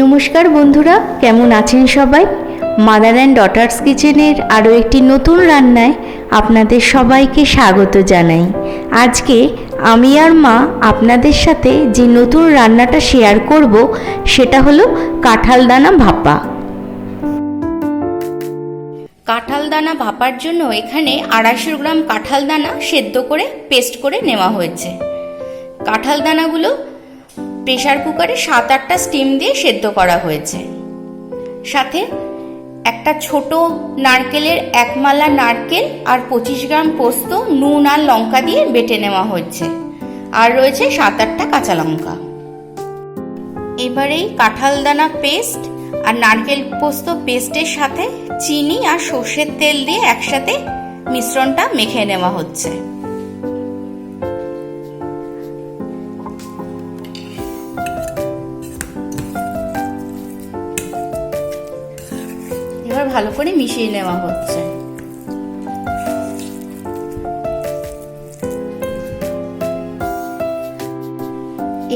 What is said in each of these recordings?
নমস্কার বন্ধুরা, কেমন আছেন সবাই? মাদার অ্যান্ড ডটার্স কিচেনের আরও একটি নতুন রান্নায় আপনাদের সবাইকে স্বাগত জানাই। আজকে আমি আর মা আপনাদের সাথে যে নতুন রান্নাটা শেয়ার করব সেটা হলো কাঁঠাল দানা ভাপা। কাঁঠাল দানা ভাপার জন্য এখানে 250 গ্রাম কাঁঠাল দানা সেদ্ধ করে পেস্ট করে নেওয়া হয়েছে। কাঁঠাল দানাগুলো প্রেসার কুকারে 7-8টা স্টিম দিয়ে সেদ্ধ করা হয়েছে। সাথে একটা ছোট নারকেলের 1 মালা নারকেল আর 25 গ্রাম পোস্ত নুন আর লঙ্কা দিয়ে বেটে নেওয়া হয়েছে, আর রয়েছে 7-8টা কাঁচা লঙ্কা। এবার এই কাঁঠাল দানা পেস্ট আর নারকেল পোস্ত পেস্টের সাথে চিনি আর সর্ষের তেল দিয়ে একসাথে মিশ্রণটা মেখে নেওয়া হচ্ছে। এবার ভালো করে মিশিয়ে নেওয়া হচ্ছে।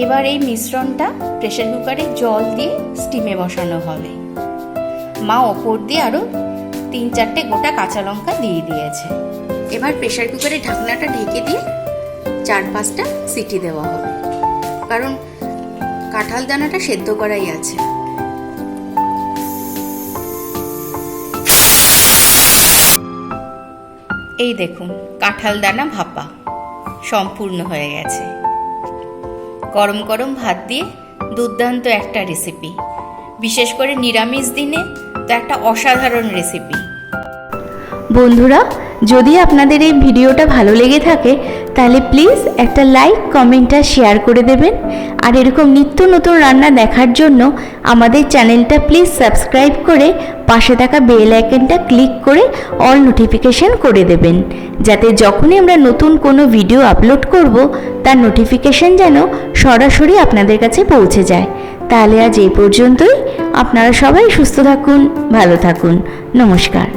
এবার এই মিশ্রণটা প্রেসার কুকারে জল দিয়ে স্টিমে বসানো হবে। মা ওপর দিয়ে আরো 3-4টে গোটা কাঁচা লঙ্কা দিয়ে দিয়েছে। এবার প্রেসার কুকারে ঢাকনাটা ঢেকে দিয়ে 4-5টা সিটি দেওয়া হবে, কারণ কাঁঠাল দানাটা সেদ্ধ করাই আছে। এই দেখুন, কাঁঠাল দানা ভাপা সম্পূর্ণ হয়ে গেছে। গরম গরম ভাত দিয়ে দুর্দান্ত একটা রেসিপি, বিশেষ করে নিরামিষ দিনে তো একটা অসাধারণ রেসিপি। বন্ধুরা, যদি আপনাদের এই ভিডিওটা ভালো লেগে থাকে তাহলে প্লিজ একটা লাইক, কমেন্ট আর শেয়ার করে দেবেন। আর এরকম নিত্য নতুন রান্না দেখার জন্য আমাদের চ্যানেলটা প্লিজ সাবস্ক্রাইব করে পাশে থাকা বেল আইকনটা ক্লিক করে অল নোটিফিকেশন করে দেবেন, যাতে যখনই আমরা নতুন কোনো ভিডিও আপলোড করব তার নোটিফিকেশন যেন সরাসরি আপনাদের কাছে পৌঁছে যায়। তাহলে আজ এই পর্যন্তই। আপনারা সবাই সুস্থ থাকুন, ভালো থাকুন। নমস্কার।